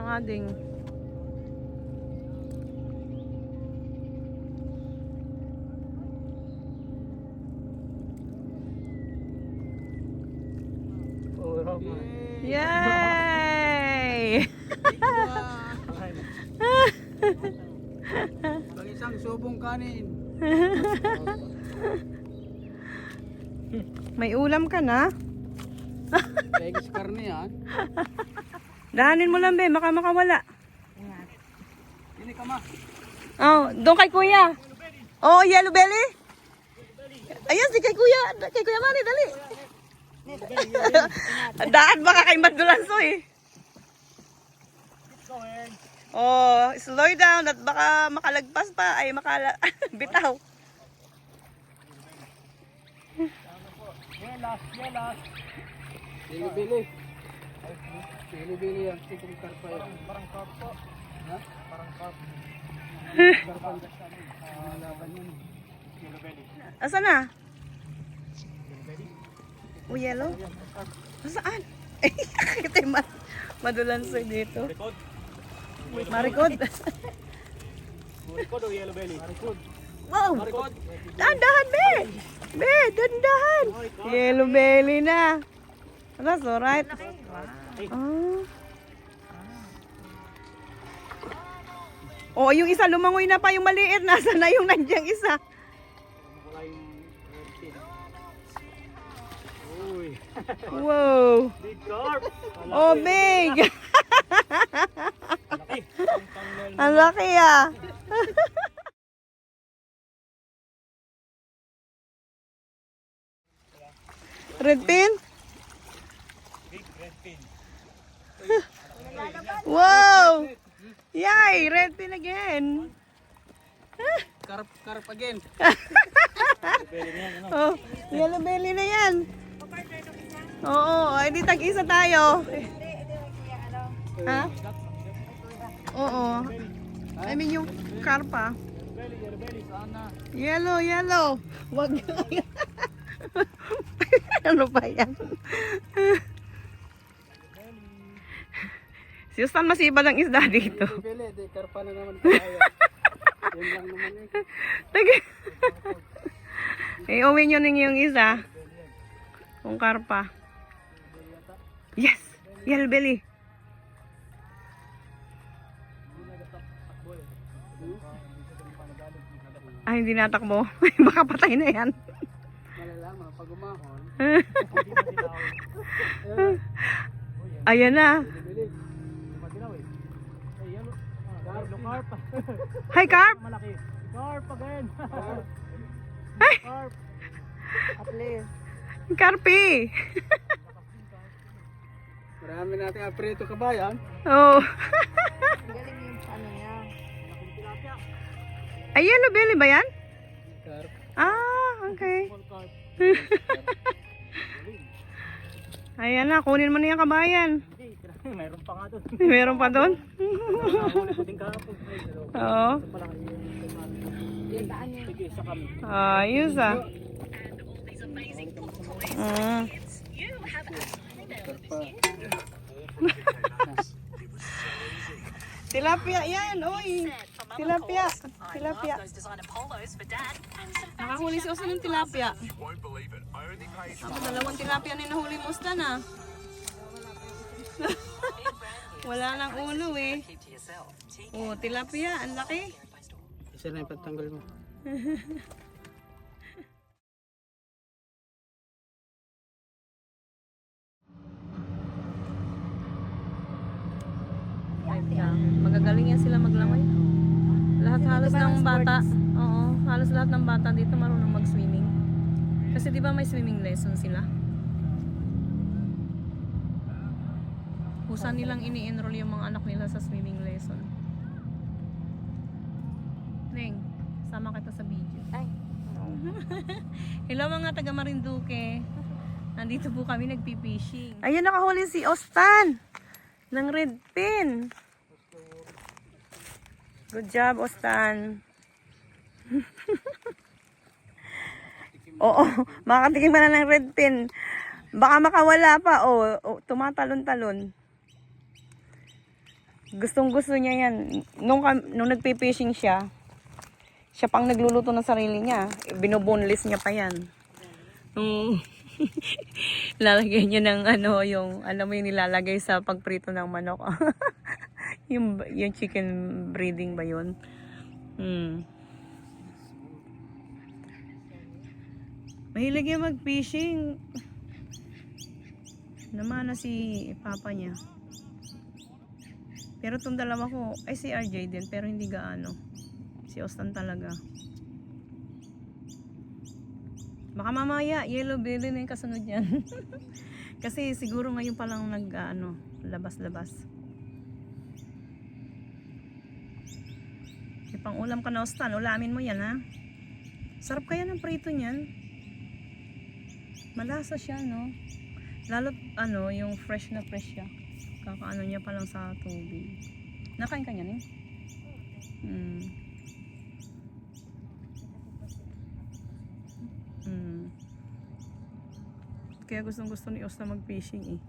ng ading. Yay! Pag isang subong kanin. May ulam ka na? Legis karne yan. Dahanin mo lang, be. Baka makawala. Hindi ka ma. Oh, doon kay kuya. Oh, yellow belly. Ayun, si kay kuya. Kay kuya Manny, dali. Daan baka kay Madulanso eh. Oh, slow down at baka makalagpas pa. Ay, bitaw. Bili-bili. Bili-bili yan. Itong karpa yan. Parang karpa. Ha? Parang karpa. Karpa. Laban yun. Asa na? Oh, yellow? Saan? Kita yung Madulanso dito. Marikod. Marikod o yellow belly? Marikod. Wow! Dahan-dahan, be! Be, dahan-dahan! Yellow belly na. That's alright. Ah. Oh, yung isa lumangoy na pa, yung maliit. Nasaan na yung nandiyan isa? Wow! Big carp! Oh, big! Ang laki ah! Red pin? Big red pin. Wow! Yay! Red pin again! Carp again. Oh, yellow belly na yan. Oo, ay di tag-isa tayo. Ha? Oo. I mean yung karpa. Yellow, yellow. Wag. Ano ba yan? Si Ustan masibad ang isda dito. Bili, di karpa na naman kaya. Yun lang naman eh. Uwi nyo yung isa. Kung karpa. Yes! Yellow belly. Ay, hindi natakbo. Baka patay na yan. Malalaman, pag umahon. Ayan na. Carp. Hi, Carp! Malaki. Carp again. Ay! Carp. At least. Carpi! Marami nating aprito kabayan. Oh. Galing yung ano niya. Ay, yellow belly ba yan? Carp. Ah, okay. Carp. Ayan na, kunin mo na yung kabayan. Mayroon pa nga doon. Meron pa doon? Oo. Sige, sa kami. Ayos ah. Mm. Tilapia yan, oy. Tilapia. Tilapia. Nakahuli si Oso ng tilapia. Dalawang tilapia na nahuli mo Stan ah. Wala nang ulo eh. Oh, tilapia, ang laki. Isa na yung pagtanggal mo. Magagaling yan sila maglangoy. Lahat halos ng bata. Oo, halos lahat ng bata dito marunong mag-swimming. Kasi di ba may swimming lesson sila? Kusa nilang ini-enroll yung mga anak nila sa swimming lesson. Neng, sama kita sa video. Ay. Hello mga taga Marinduque. Nandito po kami nagpi-fishing. Ayun, nakahuli si Ostan ng red pin. Good job, Ostan. Oo, makatikim ka na ng red pin. Baka makawala pa. Oh, tumatalon-talon. Gustong gusto niya yan. Nung nagpe-fishing siya, siya pang nagluluto ng sarili niya. Binoboneless niya pa yan. Lalagyan niya ng yung, alam mo yung nilalagay sa pagprito ng manok. yung chicken breeding ba yun? Mahilig yan mag-fishing. Namana si papa niya. Pero itong dalawa ko, ay si RJ din, pero hindi gaano. Si Austin talaga. Baka mamaya, yellow belly na yung kasunod yan. Kasi siguro ngayon pa lang labas-labas. May pang ulam ka na, Austin. Ulamin mo yan, ha? Sarap kaya ng prito niyan. Malasa siya, no? Lalo, yung fresh na fresh siya. Kakaano niya pa lang sa tubig. Nakain ka niyan, eh? Kaya gustong gusto ni Osta mag-fishing, eh.